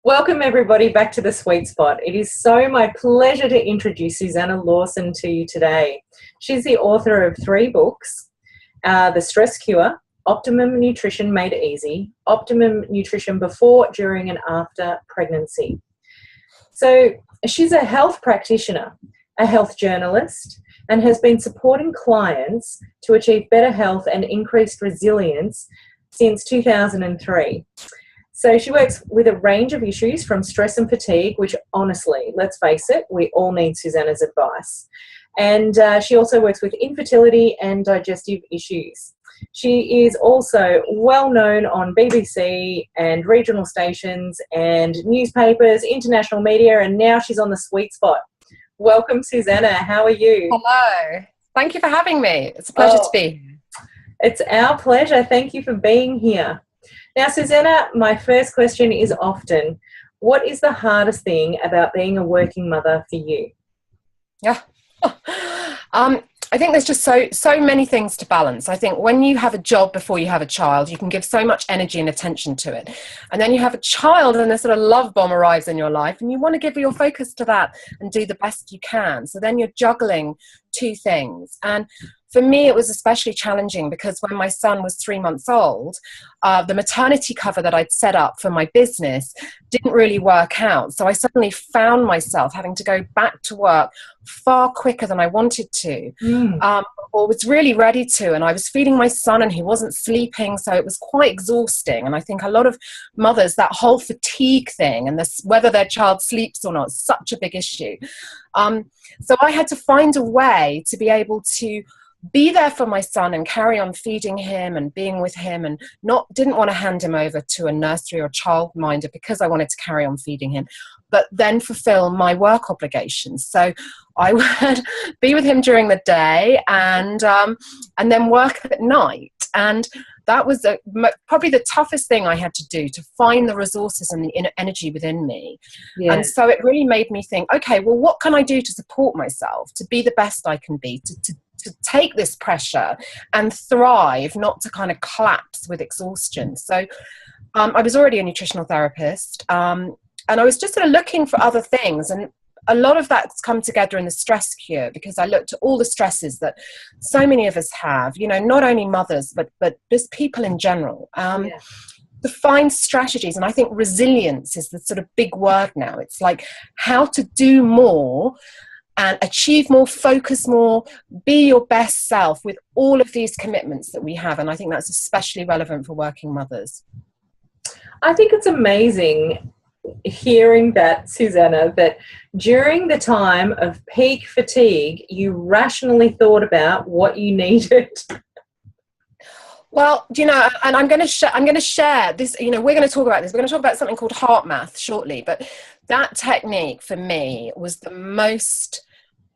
Welcome everybody back to The Sweet Spot. It is so my pleasure to introduce Susannah Lawson to you today. She's the author of 3 books, The Stress Cure, Optimum Nutrition Made Easy, Optimum Nutrition Before, During and After Pregnancy. So she's a health practitioner, a health journalist, and has been supporting clients to achieve better health and increased resilience since 2003. So she works with a range of issues from stress and fatigue, which honestly, let's face it, we all need Susannah's advice. And she also works with infertility and digestive issues. She is also well known on BBC and regional stations and newspapers, international media, and now she's on The Sweet Spot. Welcome, Susannah. How are you? Hello. Thank you for having me. It's a pleasure to be here. It's our pleasure. Thank you for being here. Now, Susannah, my first question is often, what is the hardest thing about being a working mother for you? Yeah. I think there's just so many things to balance. I think when you have a job before you have a child, you can give so much energy and attention to it. And then you have a child and a sort of love bomb arrives in your life and you want to give your focus to that and do the best you can. So then you're juggling 2 things. And for me, it was especially challenging because when my son was 3 months old, the maternity cover that I'd set up for my business didn't really work out. So I suddenly found myself having to go back to work far quicker than I wanted to, or was really ready to. And I was feeding my son and he wasn't sleeping. So it was quite exhausting. And I think a lot of mothers, that whole fatigue thing and this, whether their child sleeps or not, is such a big issue. So I had to find a way to be able to be there for my son and carry on feeding him and being with him, and didn't want to hand him over to a nursery or childminder because I wanted to carry on feeding him, but then fulfill my work obligations. So I would be with him during the day and then work at night. And that was probably the toughest thing I had to do, to find the resources and the energy within me. Yeah. And so it really made me think, okay, well, what can I do to support myself, to be the best I can be, to take this pressure and thrive, not to kind of collapse with exhaustion. So I was already a nutritional therapist, and I was just sort of looking for other things. And a lot of that's come together in the stress cure, because I looked at all the stresses that so many of us have, you know, not only mothers, but just people in general. To find strategies. And I think resilience is the sort of big word now. It's like how to do more and achieve more, focus more, be your best self with all of these commitments that we have. And I think that's especially relevant for working mothers. I think it's amazing hearing that, Susannah, that during the time of peak fatigue, you rationally thought about what you needed. Well, you know, and I'm going to share this, you know, we're going to talk about this. We're going to talk about something called heart math shortly, but that technique for me was the most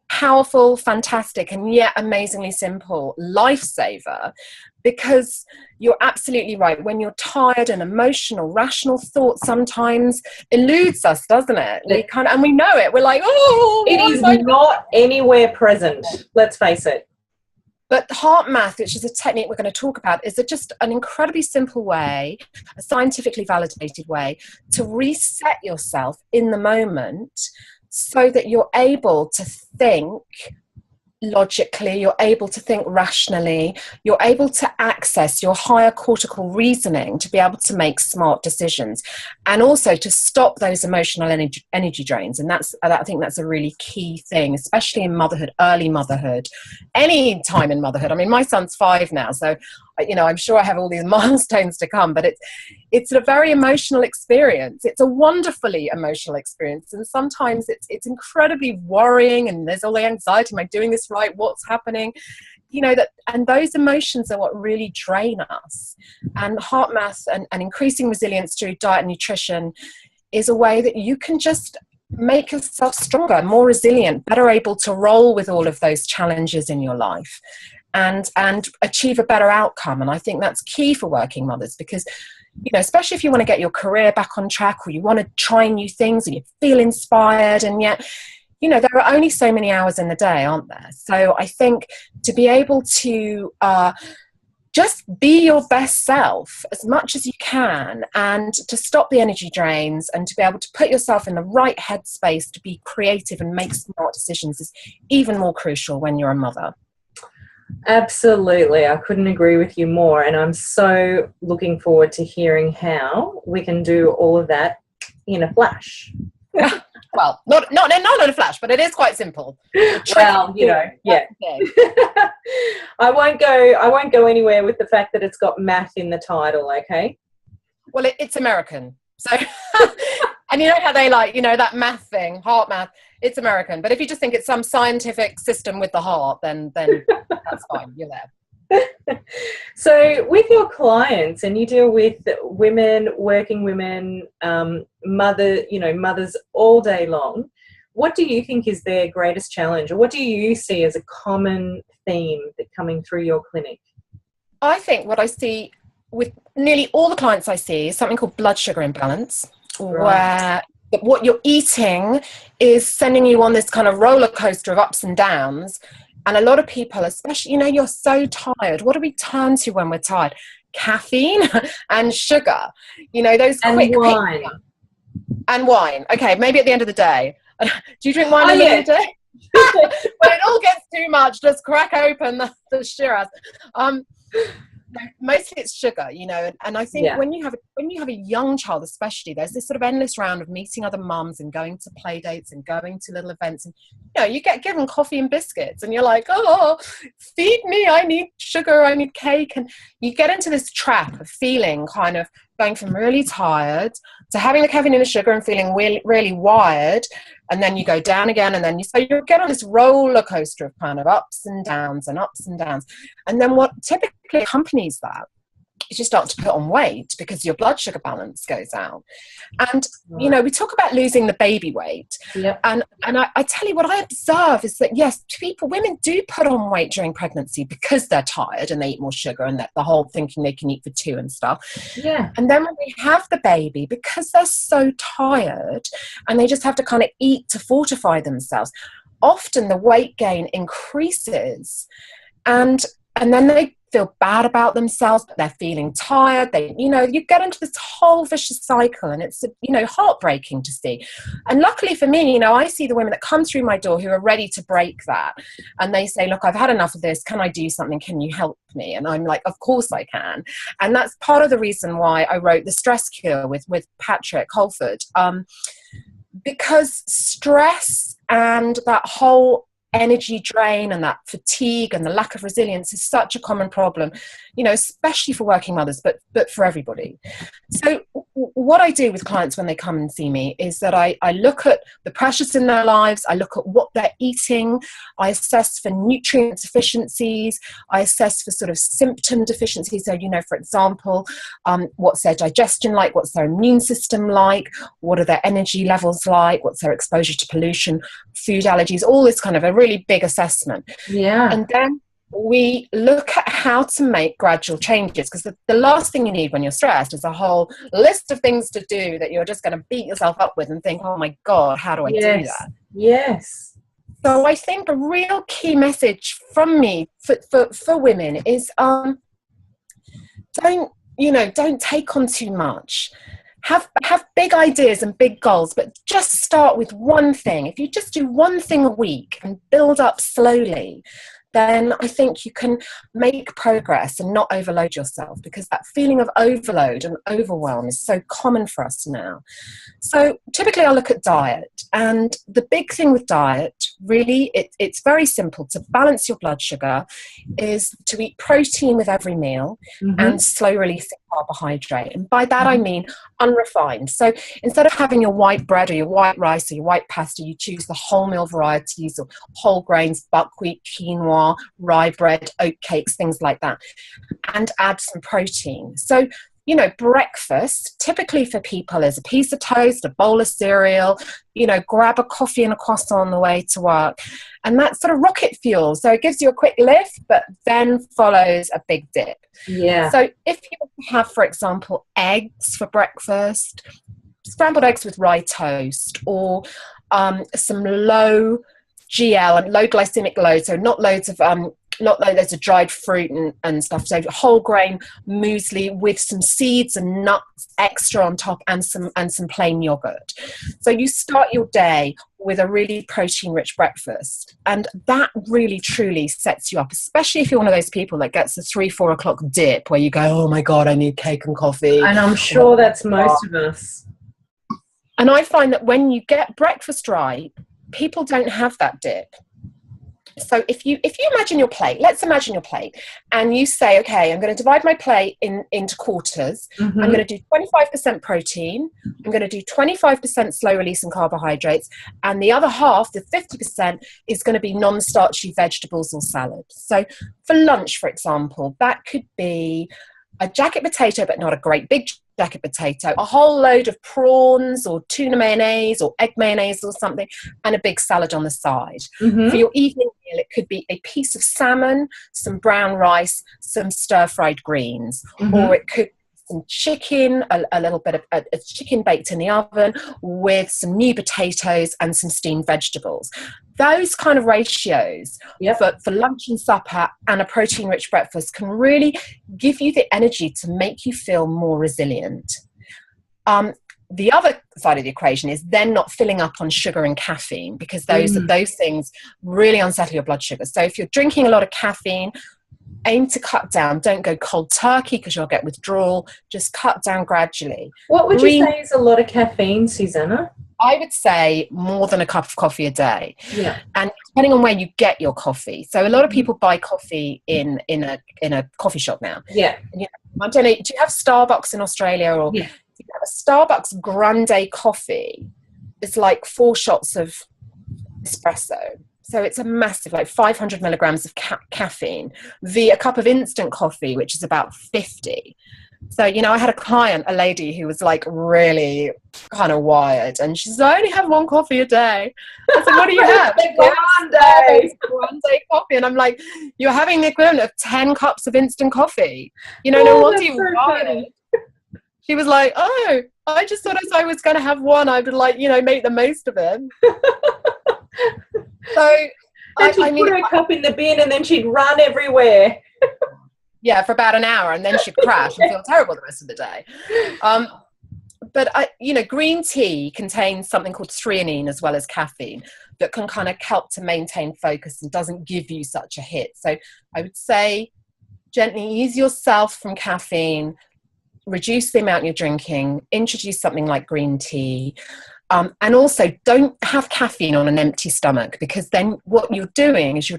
powerful, fantastic, and yet amazingly simple lifesaver, because you're absolutely right. When you're tired and emotional, rational thought sometimes eludes us, doesn't it? And we know it. We're like, oh, it is not anywhere present. Let's face it. But heart math, which is a technique we're going to talk about, is just an incredibly simple way, a scientifically validated way to reset yourself in the moment so that you're able to think logically, you're able to think rationally, you're able to access your higher cortical reasoning to be able to make smart decisions, and also to stop those emotional energy drains. And I think that's a really key thing, especially in motherhood, early motherhood, any time in motherhood. I mean, my son's 5 now, so you know, I'm sure I have all these milestones to come, but it's a very emotional experience. It's a wonderfully emotional experience. And sometimes it's incredibly worrying, and there's all the anxiety. Am I doing this right? What's happening? You know, and those emotions are what really drain us. And heart math and increasing resilience through diet and nutrition is a way that you can just make yourself stronger, more resilient, better able to roll with all of those challenges in your life, and achieve a better outcome. And I think that's key for working mothers, because, you know, especially if you want to get your career back on track, or you want to try new things and you feel inspired, and yet, you know, there are only so many hours in the day, aren't there? So I think to be able to just be your best self as much as you can, and to stop the energy drains and to be able to put yourself in the right headspace to be creative and make smart decisions is even more crucial when you're a mother. Absolutely. I couldn't agree with you more. And I'm so looking forward to hearing how we can do all of that in a flash. Well, not in a flash, but it is quite simple. Well, you know, yeah. I won't go anywhere with the fact that it's got math in the title, okay? Well, it's American. So, and you know how they like, you know, that math thing, heart math, it's American. But if you just think it's some scientific system with the heart, then that's fine. You're there. So with your clients, and you deal with women, working women, mothers all day long, what do you think is their greatest challenge, or what do you see as a common theme that coming through your clinic? I think what I see with nearly all the clients I see is something called blood sugar imbalance, where what you're eating is sending you on this kind of roller coaster of ups and downs. And a lot of people, especially, you know, you're so tired. What do we turn to when we're tired? Caffeine and sugar. You know, those quick wine. And wine. Okay, maybe at the end of the day. Do you drink wine at the end of the day? When it all gets too much, just crack open the Shiraz. Mostly it's sugar, you know, and I think when you have a young child, especially, there's this sort of endless round of meeting other mums and going to play dates and going to little events, and you know, you get given coffee and biscuits and you're like, oh, feed me, I need sugar, I need cake, and you get into this trap of feeling kind of going from really tired to having the caffeine and the sugar and feeling really, really wired, and then you go down again, and then you get on this roller coaster of kind of ups and downs and ups and downs. And then what typically accompanies that is you start to put on weight because your blood sugar balance goes out. And you know, we talk about losing the baby weight, and I tell you what I observe is that yes, women do put on weight during pregnancy because they're tired and they eat more sugar, and that the whole thinking they can eat for two and stuff. And then when they have the baby, because they're so tired and they just have to kind of eat to fortify themselves, often the weight gain increases, and then they feel bad about themselves, but they're feeling tired. You get into this whole vicious cycle, and it's, you know, heartbreaking to see. And luckily for me, you know, I see the women that come through my door who are ready to break that, and they say, look, I've had enough of this, can I do something, can you help me? And I'm like, of course I can. And that's part of the reason why I wrote The Stress Cure with Patrick Holford, because stress and that whole energy drain and that fatigue and the lack of resilience is such a common problem, you know, especially for working mothers, but for everybody. So what I do with clients when they come and see me is that I look at the pressures in their lives, I look at what they're eating, I assess for nutrient deficiencies, I assess for sort of symptom deficiencies. So, you know, for example, what's their digestion like, what's their immune system like, what are their energy levels like, what's their exposure to pollution, food allergies, all this kind of a really big assessment. And then we look at how to make gradual changes, because the last thing you need when you're stressed is a whole list of things to do that you're just going to beat yourself up with and think, oh my God, how do I do that? So I think a real key message from me for women is don't take on too much. Have big ideas and big goals, but just start with one thing. If you just do one thing a week and build up slowly, then I think you can make progress and not overload yourself, because that feeling of overload and overwhelm is so common for us now. So typically I'll look at diet, and the big thing with diet, really, it's very simple. To balance your blood sugar is to eat protein with every meal and slow releasing carbohydrate. And by that I mean unrefined. So instead of having your white bread or your white rice or your white pasta, you choose the wholemeal varieties or whole grains, buckwheat, quinoa, rye bread, oat cakes, things like that, and add some protein. So, you know, breakfast typically for people is a piece of toast, a bowl of cereal, you know, grab a coffee and a croissant on the way to work. And that's sort of rocket fuel. So it gives you a quick lift, but then follows a big dip. So if you have, for example, eggs for breakfast, scrambled eggs with rye toast, or some low GL and low glycemic load, so not loads of loads of dried fruit and stuff. So whole grain muesli with some seeds and nuts extra on top, and some plain yogurt. So you start your day with a really protein rich breakfast, and that really truly sets you up, especially if you're one of those people that gets a 3-4 o'clock dip where you go, oh my god, I need cake and coffee. And I'm sure that's most of us. And I find that when you get breakfast right, people don't have that dip. So if you imagine your plate, let's imagine your plate, and you say, okay, I'm going to divide my plate into quarters. I'm going to do 25% protein. I'm going to do 25% slow release and carbohydrates. And the other half, the 50%, is going to be non-starchy vegetables or salad. So for lunch, for example, that could be a jacket potato, but not a great big jacket potato, a whole load of prawns or tuna mayonnaise or egg mayonnaise or something, and a big salad on the side. For your evening meal, it could be a piece of salmon, some brown rice, some stir-fried greens, or it could be some chicken, a little bit of a chicken baked in the oven with some new potatoes and some steamed vegetables. Those kind of ratios for lunch and supper and a protein-rich breakfast can really give you the energy to make you feel more resilient. The other side of the equation is then not filling up on sugar and caffeine, because those things really unsettle your blood sugar. So if you're drinking a lot of caffeine, aim to cut down. Don't go cold turkey because you'll get withdrawal. Just cut down gradually. What would you say is a lot of caffeine, Susannah? I would say more than a cup of coffee a day. Yeah. And depending on where you get your coffee. So a lot of people buy coffee in a coffee shop now. Yeah. And, I don't know, do you have Starbucks in Australia, or do you have a Starbucks grande coffee? It's like 4 shots of espresso. So it's a massive, like 500 milligrams of caffeine, a cup of instant coffee, which is about 50. So, I had a client, a lady who was like really kind of wired, and she said, I only have 1 coffee a day. I said, what do you have? Grande coffee. And I'm like, you're having the equivalent of 10 cups of instant coffee. No wonder you wired. She was like, oh, I just thought as I was going to have 1, I would make the most of it. So and she'd put her cup in the bin, and then she'd run everywhere. Yeah, for about an hour, and then she'd crash and feel terrible the rest of the day. But green tea contains something called threonine as well as caffeine that can kind of help to maintain focus and doesn't give you such a hit. So I would say gently ease yourself from caffeine, reduce the amount you're drinking, introduce something like green tea. And also don't have caffeine on an empty stomach, because then what you're doing is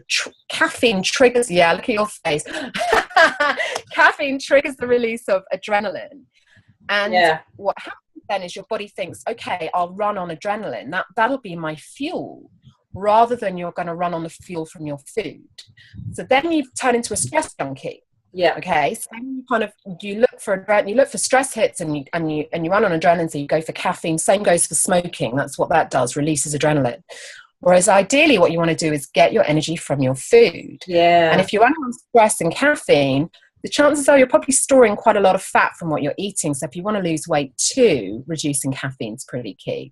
caffeine triggers, look at your face. Caffeine triggers the release of adrenaline. And what happens then is your body thinks, okay, I'll run on adrenaline. That'll be my fuel, rather than you're going to run on the fuel from your food. So then you turn into a stress junkie. Yeah. Okay. So you look for stress hits, and you run on adrenaline. So you go for caffeine. Same goes for smoking. That's what that does. Releases adrenaline. Whereas ideally, what you want to do is get your energy from your food. Yeah. And if you run on stress and caffeine, the chances are you're probably storing quite a lot of fat from what you're eating. So if you want to lose weight too, reducing caffeine is pretty key.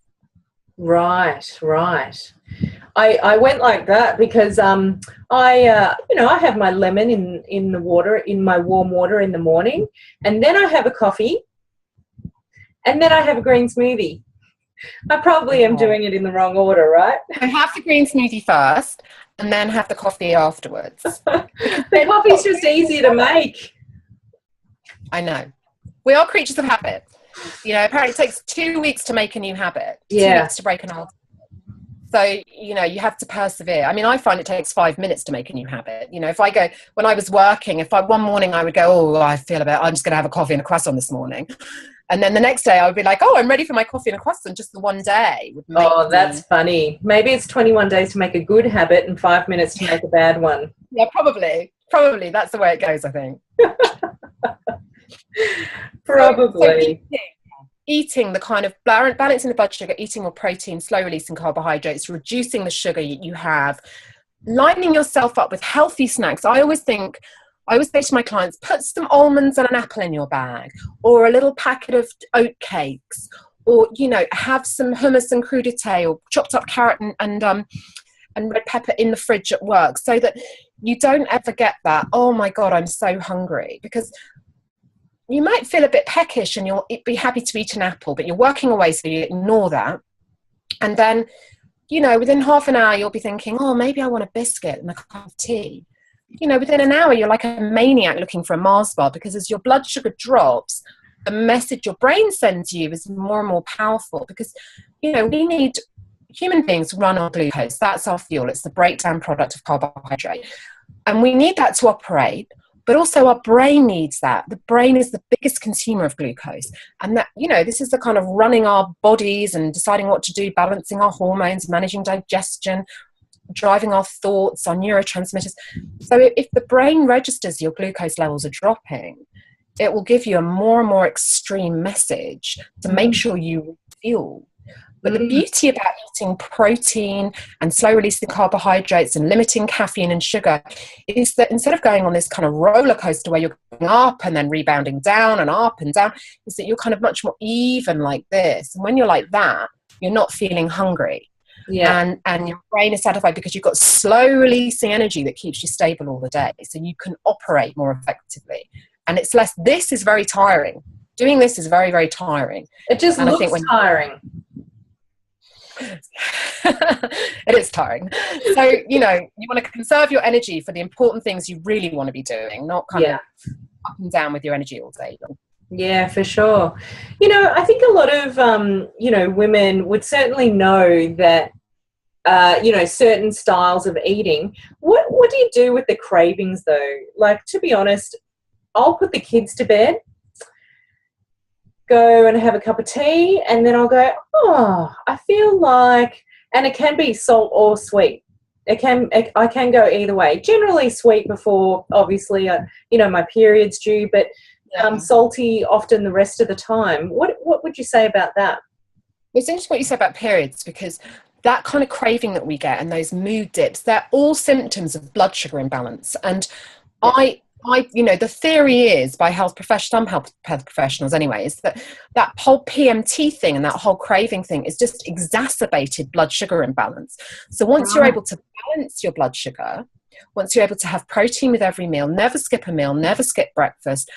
Right. I went like that because I have my lemon in the water, in my warm water in the morning, and then I have a coffee, and then I have a green smoothie. I probably am doing it in the wrong order, right? I have the green smoothie first, and then have the coffee afterwards. The coffee's just easier to make. I know. We are creatures of habit. Apparently it takes 2 weeks to make a new habit. 2 weeks to break an old. So, you have to persevere. I mean, I find it takes 5 minutes to make a new habit. When I was working, one morning I would go, I'm just going to have a coffee and a croissant this morning. And then the next day I would be like, I'm ready for my coffee and a croissant. Just the one day would make that's funny. Maybe it's 21 days to make a good habit and 5 minutes to make a bad one. Yeah, probably. Probably. That's the way it goes, I think. Probably. So eating the kind of balancing the blood sugar, eating more protein, slow releasing carbohydrates, reducing the sugar you have, lining yourself up with healthy snacks. I always say to my clients, put some almonds and an apple in your bag, or a little packet of oat cakes, or have some hummus and crudité, or chopped up carrot and and red pepper in the fridge at work, so that you don't ever get that, oh my God, I'm so hungry. Because you might feel a bit peckish and you'll be happy to eat an apple, but you're working away, so you ignore that. And then, you know, within half an hour, you'll be thinking, oh, maybe I want a biscuit and a cup of tea. You know, within an hour, you're like a maniac looking for a Mars bar, because as your blood sugar drops, the message your brain sends you is more and more powerful. Because, you know, human beings run on glucose. That's our fuel. It's the breakdown product of carbohydrate. And we need that to operate. But also our brain needs that. The brain is the biggest consumer of glucose. And that, you know, this is the kind of running our bodies and deciding what to do, balancing our hormones, managing digestion, driving our thoughts, our neurotransmitters. So if the brain registers your glucose levels are dropping, it will give you a more and more extreme message to make sure you refuel. But the beauty about eating protein and slow releasing carbohydrates and limiting caffeine and sugar is that instead of going on this kind of roller coaster where you're going up and then rebounding down and up and down, is that you're kind of much more even like this. And when you're like that, you're not feeling hungry. Yeah. And your brain is satisfied because you've got slow releasing energy that keeps you stable all the day. So you can operate more effectively. And it's less, this is very tiring. Doing this is very, very tiring. It just looks tiring. It is tiring. So, you know, you want to conserve your energy for the important things you really want to be doing, not kind of up and down with your energy all day long. Yeah, for sure. You know, I think a lot of, you know, women would certainly know that, you know, certain styles of eating. What do you do with the cravings, though? Like, to be honest, I'll put the kids to bed, go and have a cup of tea, and then I'll go, oh, I feel like, and it can be salt or sweet. I can go either way. Generally sweet before, obviously, you know, my period's due, but salty often the rest of the time. What would you say about that? It's interesting what you say about periods, because that kind of craving that we get and those mood dips, they're all symptoms of blood sugar imbalance. And you know, the theory is by some health professionals anyway, is that whole PMT thing and that whole craving thing is just exacerbated blood sugar imbalance. So once you're able to balance your blood sugar, once you're able to have protein with every meal, never skip a meal, never skip breakfast,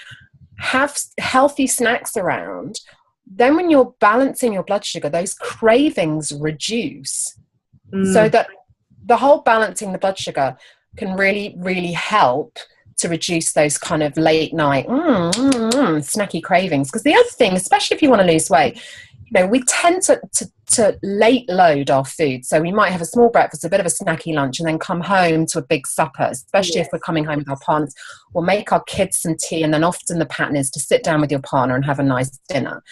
have healthy snacks around, then when you're balancing your blood sugar, those cravings reduce. So that the whole balancing the blood sugar can really, really help to reduce those kind of late night snacky cravings. Because the other thing, especially if you want to lose weight, you know, we tend to late load our food. So we might have a small breakfast, a bit of a snacky lunch, and then come home to a big supper, especially if we're coming home with our partners. We'll make our kids some tea, and then often the pattern is to sit down with your partner and have a nice dinner.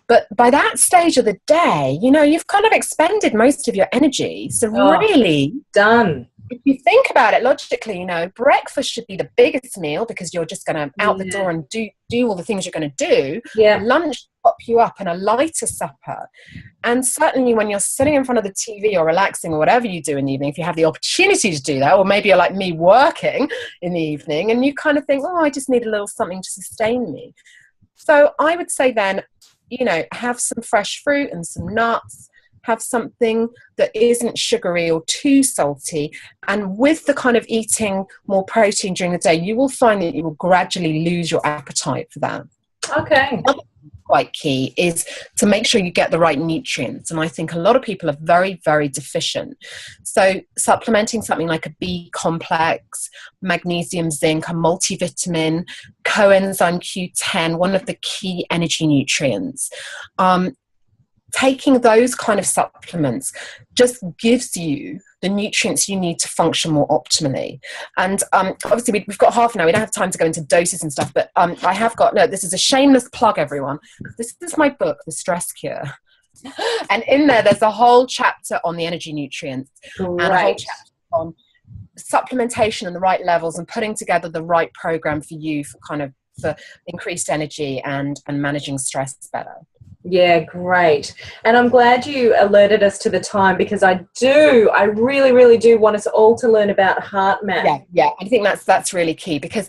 But by that stage of the day, you know, you've kind of expended most of your energy. So really done. If you think about it logically, you know, breakfast should be the biggest meal because you're just going to out the door and do all the things you're going to do. Yeah. Lunch pop you up, and a lighter supper. And certainly when you're sitting in front of the TV or relaxing or whatever you do in the evening, if you have the opportunity to do that, or maybe you're like me working in the evening and you kind of think, oh, I just need a little something to sustain me. So I would say then, you know, have some fresh fruit and some nuts, have something that isn't sugary or too salty. And with the kind of eating more protein during the day, you will find that you will gradually lose your appetite for that. Okay. Quite key is to make sure you get the right nutrients. And I think a lot of people are very, very deficient. So supplementing something like a B complex, magnesium, zinc, a multivitamin, coenzyme Q10, one of the key energy nutrients. Taking those kind of supplements just gives you the nutrients you need to function more optimally. And obviously we've got half an hour. We don't have time to go into doses and stuff, but I have got, no, this is a shameless plug, everyone. This is my book, The Stress Cure. And in there's a whole chapter on the energy nutrients and a whole chapter on supplementation and the right levels and putting together the right program for you for increased energy and managing stress better. Yeah, great. And I'm glad you alerted us to the time, because I really, really do want us all to learn about HeartMath. Yeah. I think that's really key, because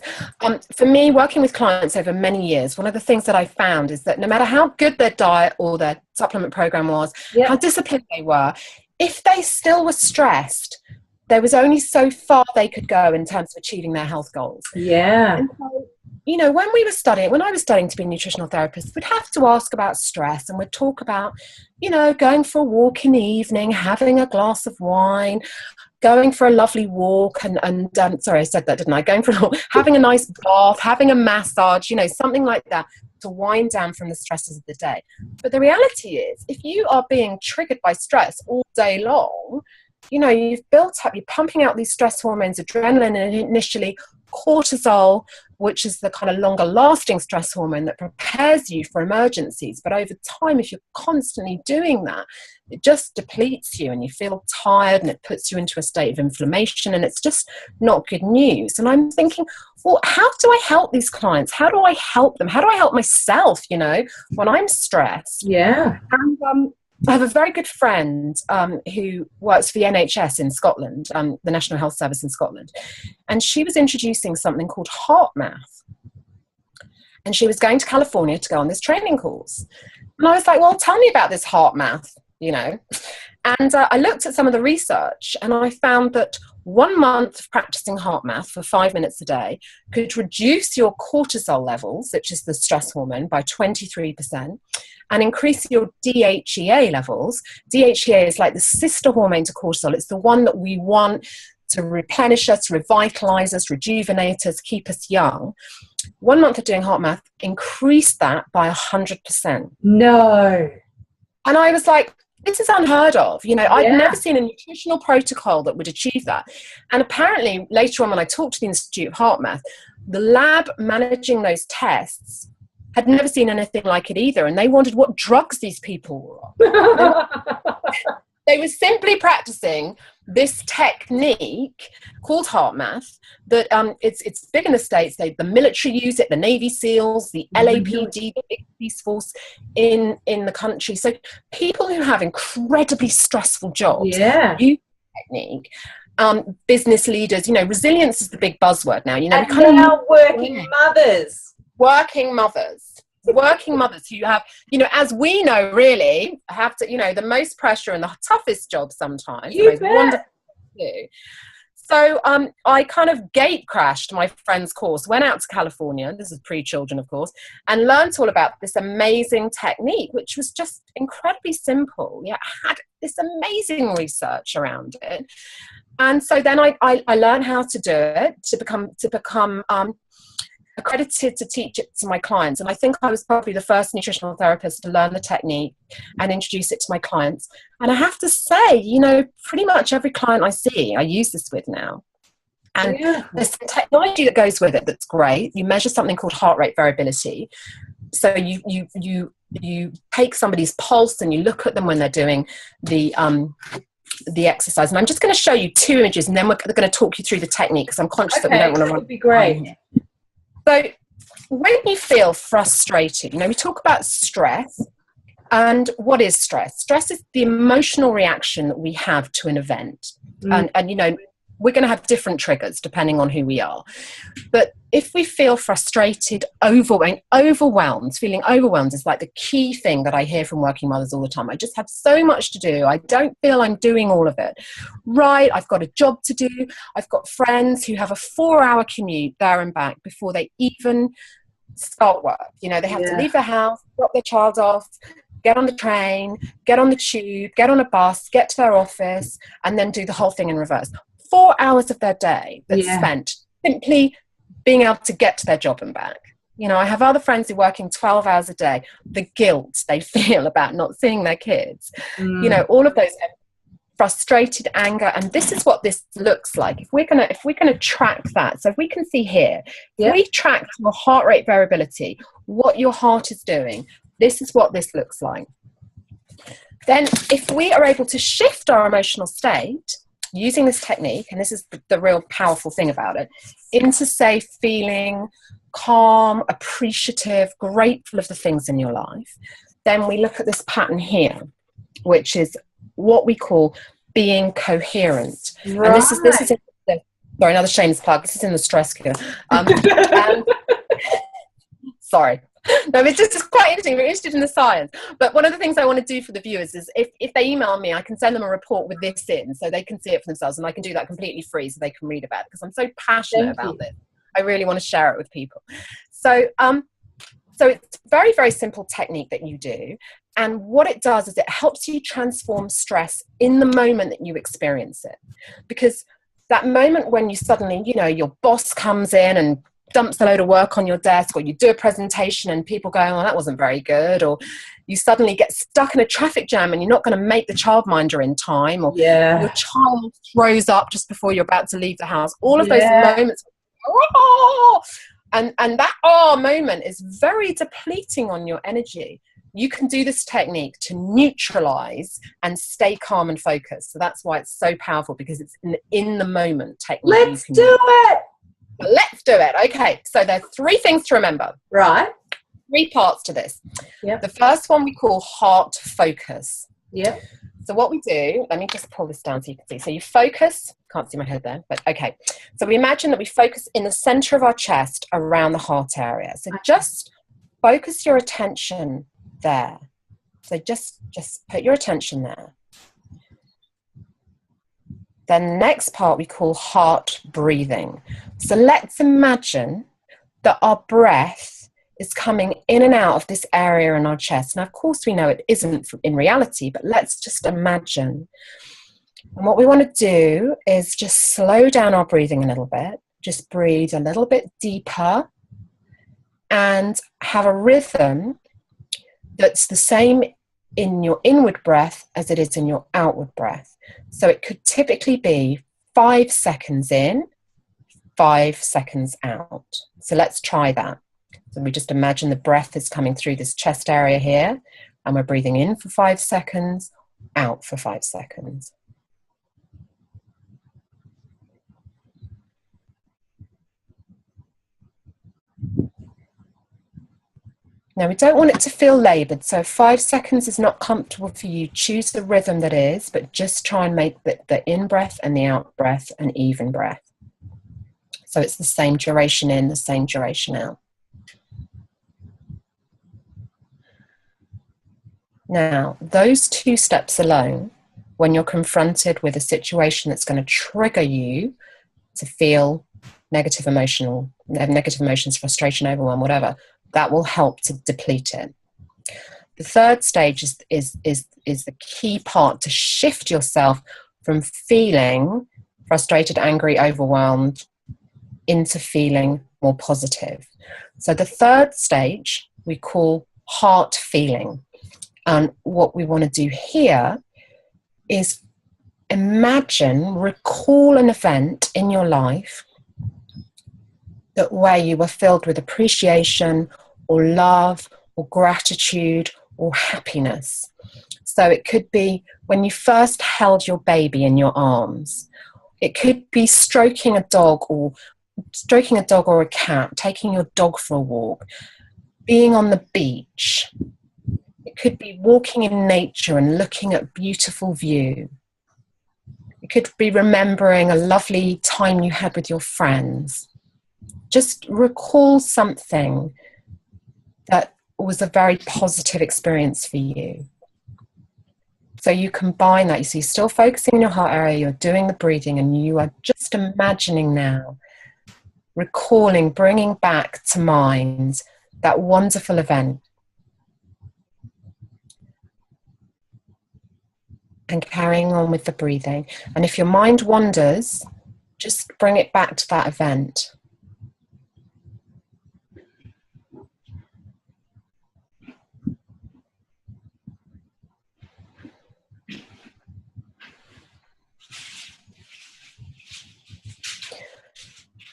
for me, working with clients over many years, one of the things that I found is that no matter how good their diet or their supplement program was, how disciplined they were, if they still were stressed, there was only so far they could go in terms of achieving their health goals. Yeah. And so, you know, when I was studying to be a nutritional therapist, we'd have to ask about stress, and we'd talk about, you know, going for a walk in the evening, having a glass of wine, going for a lovely walk, and sorry, I said that, didn't I? Going for a walk, having a nice bath, having a massage, you know, something like that to wind down from the stresses of the day. But the reality is, if you are being triggered by stress all day long, you know, you're pumping out these stress hormones, adrenaline initially, cortisol, which is the kind of longer lasting stress hormone that prepares you for emergencies. But over time, if you're constantly doing that, it just depletes you and you feel tired, and it puts you into a state of inflammation, and it's just not good news. And I'm thinking, well, how do I help these clients? How do I help them? How do I help myself, you know, when I'm stressed? Yeah. And I have a very good friend who works for the NHS in Scotland, the National Health Service in Scotland. And she was introducing something called heart math. And she was going to California to go on this training course. And I was like, well, tell me about this heart math, you know. And I looked at some of the research, and I found that 1 month of practicing heart math for 5 minutes a day could reduce your cortisol levels, which is the stress hormone, by 23%, and increase your DHEA levels. DHEA is like the sister hormone to cortisol. It's the one that we want to replenish us, revitalize us, rejuvenate us, keep us young. 1 month of doing heart math increased that by 100%. No. And I was like, this is unheard of. You know, I'd never seen a nutritional protocol that would achieve that. And apparently later on, when I talked to the Institute of Heart Math, the lab managing those tests had never seen anything like it either. And they wondered what drugs these people were on. They were simply practicing this technique called heart math that it's big in the States. The military use it, the Navy SEALs, the LAPD, the big police force in the country. So people who have incredibly stressful jobs use the technique. Business leaders, you know, resilience is the big buzzword now. You know, and now working mothers who have, you know, as we know, really have to, you know, the most pressure and the toughest job sometimes. You bet. Wonderful to do. So I kind of gate crashed my friend's course, went out to California, this is pre-children, of course, and learned all about this amazing technique, which was just incredibly simple. Yeah, had this amazing research around it. And so then I learned how to do it to become accredited to teach it to my clients. And I think I was probably the first nutritional therapist to learn the technique and introduce it to my clients. And I have to say, you know, pretty much every client I see, I use this with now. And there's some technology that goes with it that's great. You measure something called heart rate variability. So you take somebody's pulse and you look at them when they're doing the exercise. And I'm just going to show you 2 images, and then we're going to talk you through the technique, because I'm conscious that we don't want to run. That would be great. So when you feel frustrated, you know, we talk about stress. And what is stress? Stress is the emotional reaction that we have to an event. And you know, we're going to have different triggers depending on who we are. But if we feel frustrated, overwhelmed, feeling overwhelmed is like the key thing that I hear from working mothers all the time. I just have so much to do. I don't feel I'm doing all of it right. I've got a job to do. I've got friends who have a 4-hour commute there and back before they even start work. You know, they have to leave their house, drop their child off, get on the train, get on the tube, get on a bus, get to their office, and then do the whole thing in reverse. 4 hours of their day that's spent simply being able to get to their job and back. You know, I have other friends who are working 12 hours a day. The guilt they feel about not seeing their kids, you know, all of those frustrated anger. And this is what this looks like. If we're gonna track that, so if we can see here, if we track your heart rate variability, what your heart is doing, this is what this looks like. Then if we are able to shift our emotional state using this technique, and this is the real powerful thing about it, into, say, feeling calm, appreciative, grateful of the things in your life, then we look at this pattern here, which is what we call being coherent. Right. And this is sorry, another shameless plug. This is in the stress cure. Sorry. No, it's just quite interesting. We're interested in the science. But one of the things I want to do for the viewers is if they email me, I can send them a report with this in so they can see it for themselves, and I can do that completely free so they can read about it, because I'm so passionate about this. I really want to share it with people. So, so it's a very, very simple technique that you do. And what it does is it helps you transform stress in the moment that you experience it. Because that moment when you suddenly, you know, your boss comes in and dumps a load of work on your desk, or you do a presentation and people go, oh, that wasn't very good, or you suddenly get stuck in a traffic jam and you're not going to make the childminder in time, or your child throws up just before you're about to leave the house. All of those moments, oh! and that moment is very depleting on your energy. You can do this technique to neutralize and stay calm and focused. So that's why it's so powerful, because it's an in the moment technique. Let's do it. Let's do it. Okay, so there are 3 things to remember. Right. 3 parts to this. Yep. The first one we call heart focus. Yep. So what we do, let me just pull this down so you can see. So you focus, can't see my head there, but okay. So we imagine that we focus in the center of our chest around the heart area. So just focus your attention there. So just put your attention there. Then the next part we call heart breathing. So let's imagine that our breath is coming in and out of this area in our chest. Now, of course, we know it isn't in reality, but let's just imagine. And what we want to do is just slow down our breathing a little bit. Just breathe a little bit deeper and have a rhythm that's the same in your inward breath as it is in your outward breath. So it could typically be 5 seconds in, 5 seconds out. So let's try that. So we just imagine the breath is coming through this chest area here, and we're breathing in for 5 seconds, out for 5 seconds. Now, we don't want it to feel laboured, so if 5 seconds is not comfortable for you, choose the rhythm that is, but just try and make the in-breath and the out-breath an even breath. So it's the same duration in, the same duration out. Now, those 2 steps alone, when you're confronted with a situation that's going to trigger you to feel negative emotions, frustration, overwhelm, whatever, that will help to deplete it. The third stage is the key part to shift yourself from feeling frustrated, angry, overwhelmed into feeling more positive. So the third stage we call heart feeling. And what we want to do here is recall an event in your life where you were filled with appreciation or love or gratitude or happiness. So it could be when you first held your baby in your arms. It could be stroking a dog or a cat, taking your dog for a walk, being on the beach. It could be walking in nature and looking at a beautiful view. It could be remembering a lovely time you had with your friends. Just recall something that was a very positive experience for you. So you combine that. So you're still focusing on your heart area, you're doing the breathing, and you are just imagining now, recalling, bringing back to mind that wonderful event. And carrying on with the breathing. And if your mind wanders, just bring it back to that event.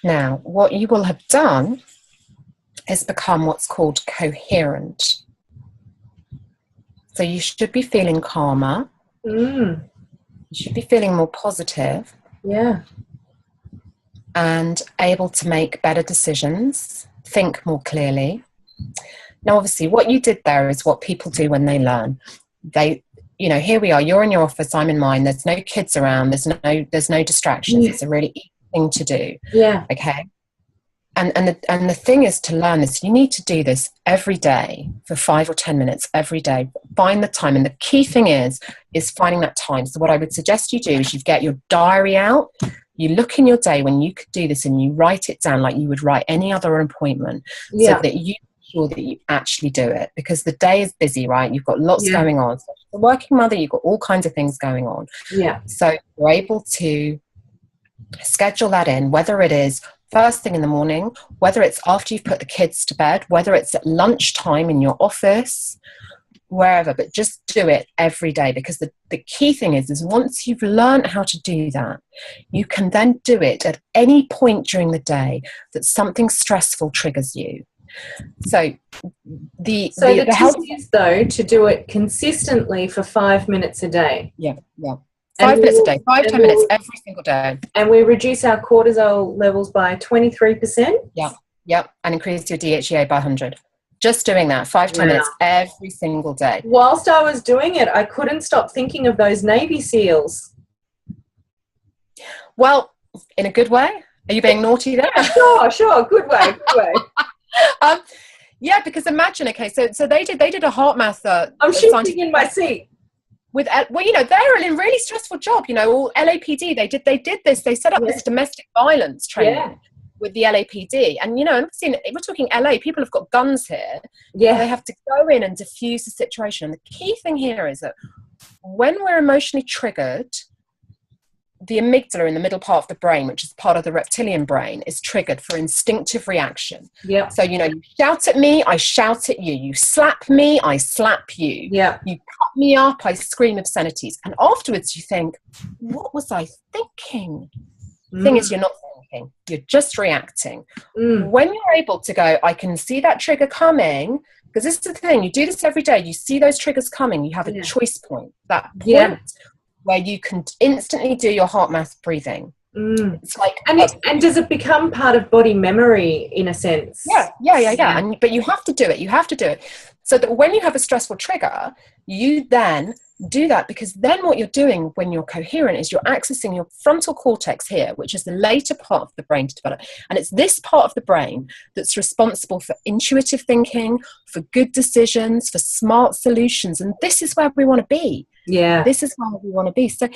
Now, what you will have done is become what's called coherent. So you should be feeling calmer. You should be feeling more positive. Yeah. And able to make better decisions, think more clearly. Now, obviously, what you did there is what people do when they learn. Here we are, you're in your office, I'm in mine, there's no kids around, there's no distractions. Yeah. It's a really easy thing to do. Yeah. Okay. And the thing is to learn this, you need to do this every day for 5 or 10 minutes every day. Find the time. And the key thing is finding that time. So what I would suggest you do is you get your diary out. You look in your day when you could do this and you write it down like you would write any other appointment, so that you sure that you actually do it, because the day is busy, right? You've got lots going on. So as a working mother, you've got all kinds of things going on. Yeah. So you're able to schedule that in, whether it is first thing in the morning, whether it's after you've put the kids to bed, whether it's at lunchtime in your office, wherever, but just do it every day, because the key thing is once you've learned how to do that, you can then do it at any point during the day that something stressful triggers you. So the tip is, though, to do it consistently for 5 minutes a day. Yeah. 5 minutes a day, 10 minutes every single day. And we reduce our cortisol levels by 23%? Yeah, and increase your DHEA by 100. Just doing that, 5-10 minutes every single day. Whilst I was doing it, I couldn't stop thinking of those Navy SEALs. Well, in a good way? Are you being naughty there? Sure, good way. Yeah, because imagine, okay, so they did a heart math. I'm shifting in my seat. With, well, they're in a really stressful job, all LAPD, they did this, they set up this domestic violence training with the LAPD. And, we're talking LA, people have got guns here. Yeah. They have to go in and diffuse the situation. And the key thing here is that when we're emotionally triggered, the amygdala in the middle part of the brain, which is part of the reptilian brain, is triggered for instinctive reaction. Yeah. So, you shout at me, I shout at you. You slap me, I slap you. Yeah. You cut me up, I scream obscenities. And afterwards you think, what was I thinking? The thing is, you're not thinking. You're just reacting. When you're able to go, I can see that trigger coming, because this is the thing, you do this every day, you see those triggers coming, you have a choice point. That point where you can instantly do your heart math breathing. It's like, and does it become part of body memory in a sense? Yeah. But you have to do it. So that when you have a stressful trigger, you then do that, because then what you're doing when you're coherent is you're accessing your frontal cortex here, which is the later part of the brain to develop. And it's this part of the brain that's responsible for intuitive thinking, for good decisions, for smart solutions. And this is where we want to be. Yeah. This is where we want to be. So,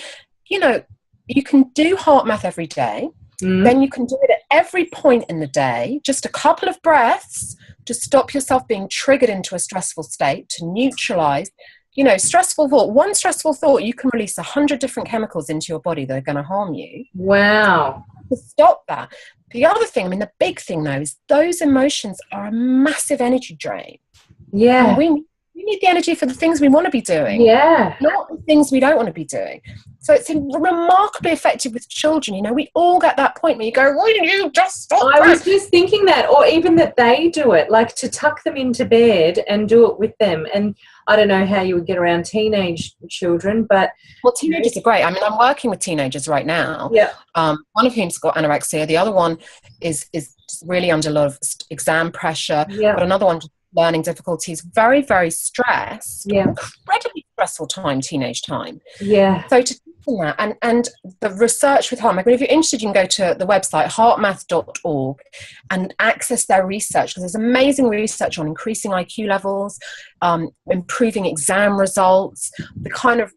you can do heart math every day. Then you can do it at every point in the day, just a couple of breaths to stop yourself being triggered into a stressful state, to neutralize. Stressful thought. One stressful thought, you can release 100 different chemicals into your body that are going to harm you. Wow. To stop that. The other thing, the big thing though, is those emotions are a massive energy drain. Yeah. And we need the energy for the things we want to be doing. Yeah. Not the things we don't want to be doing. So it's remarkably effective with children. We all get that point where you go, why didn't you just stop? I was just thinking that, or even that they do it, like to tuck them into bed and do it with them. And I don't know how you would get around teenage children, but... Well, teenagers are great. I'm working with teenagers right now. Yeah. One of whom's got anorexia. The other one is really under a lot of exam pressure. Yeah. But another one, learning difficulties, very, very stressed. Yeah. Incredibly stressful time, teenage time. Yeah. So to that, and the research with HeartMath, if you're interested, you can go to the website heartmath.org and access their research, because there's amazing research on increasing IQ levels, improving exam results, the kind of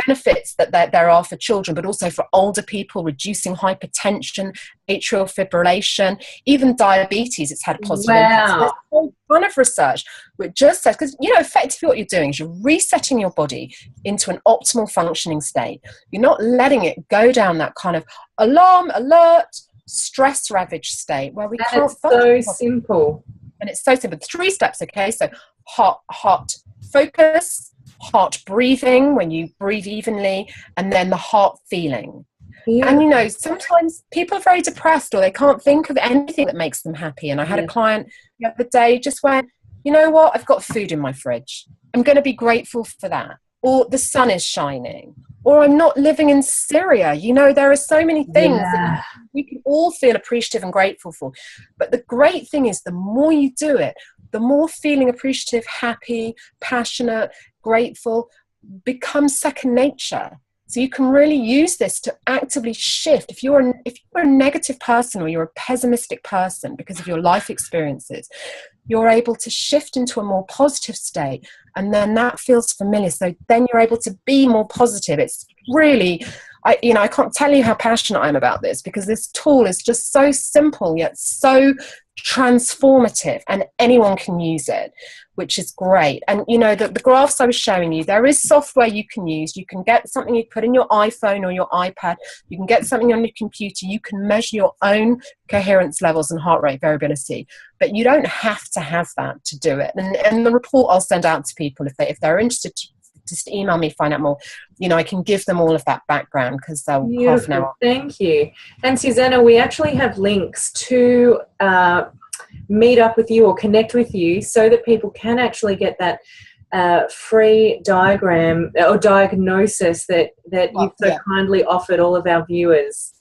benefits that there are for children, but also for older people, reducing hypertension, atrial fibrillation, even diabetes. It's had positive impacts. There's a whole ton of research which just says, because effectively what you're doing is you're resetting your body into an optimal functioning state. You're not letting it go down that kind of alarm, alert, stress ravaged state where we can't function. It's so simple. And it's so simple. 3 steps, okay? So heart focus, heart breathing, when you breathe evenly, and then the heart feeling. Yeah. And sometimes people are very depressed, or they can't think of anything that makes them happy. And I had a client the other day just went, you know what, I've got food in my fridge, I'm going to be grateful for that. Or the sun is shining, or I'm not living in Syria. There are so many things that we can all feel appreciative and grateful for. But the great thing is, the more you do it, the more feeling appreciative, happy, passionate, grateful becomes second nature. So you can really use this to actively shift. If you're a negative person, or you're a pessimistic person because of your life experiences, you're able to shift into a more positive state, and then that feels familiar. So then you're able to be more positive. It's really, I can't tell you how passionate I am about this, because this tool is just so simple yet so transformative, and anyone can use it, which is great. And the graphs I was showing you, there is software you can use. You can get something you put in your iPhone or your iPad. You can get something on your computer. You can measure your own coherence levels and heart rate variability, but you don't have to have that to do it. And the report I'll send out to people, if they're interested, just email me, find out more. I can give them all of that background, because they'll half an hour. Thank you. And Susannah, we actually have links to meet up with you or connect with you, so that people can actually get that free diagram or diagnosis that you've so kindly offered all of our viewers.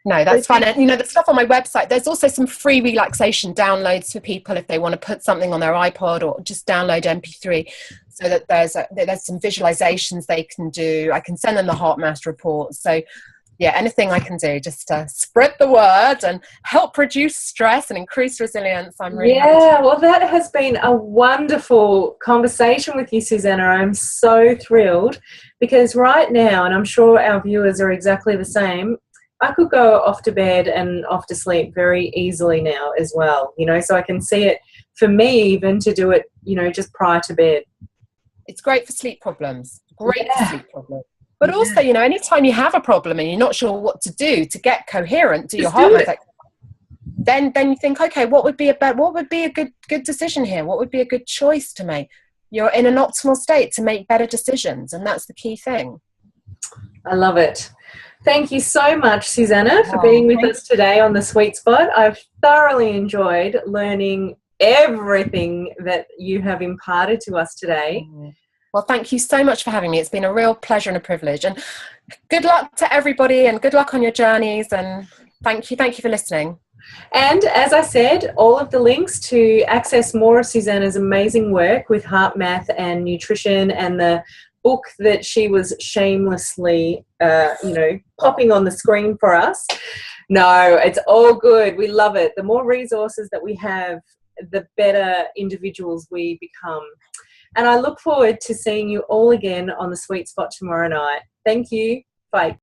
No, that's fine. And the stuff on my website, there's also some free relaxation downloads for people if they want to put something on their iPod or just download MP3, so that there's some visualizations they can do. I can send them the heart math report. So yeah, anything I can do just to spread the word and help reduce stress and increase resilience. I'm really happy. Well, that has been a wonderful conversation with you, Susannah. I'm so thrilled, because right now, and I'm sure our viewers are exactly the same, I could go off to bed and off to sleep very easily now as well, so I can see it for me even to do it, just prior to bed. It's great for sleep problems. For sleep problems. But also, anytime you have a problem and you're not sure what to do to get coherent, do your heart rate, then you think, okay, what would be a good decision here? What would be a good choice to make? You're in an optimal state to make better decisions, and that's the key thing. I love it. Thank you so much, Susannah, for being with us today on The Sweet Spot. I've thoroughly enjoyed learning everything that you have imparted to us today. Well, thank you so much for having me. It's been a real pleasure and a privilege. And good luck to everybody, and good luck on your journeys. And thank you for listening. And as I said, all of the links to access more of Susannah's amazing work with heart math and nutrition, and the book that she was shamelessly, popping on the screen for us. No, it's all good. We love it. The more resources that we have, the better individuals we become. And I look forward to seeing you all again on The Sweet Spot tomorrow night. Thank you. Bye.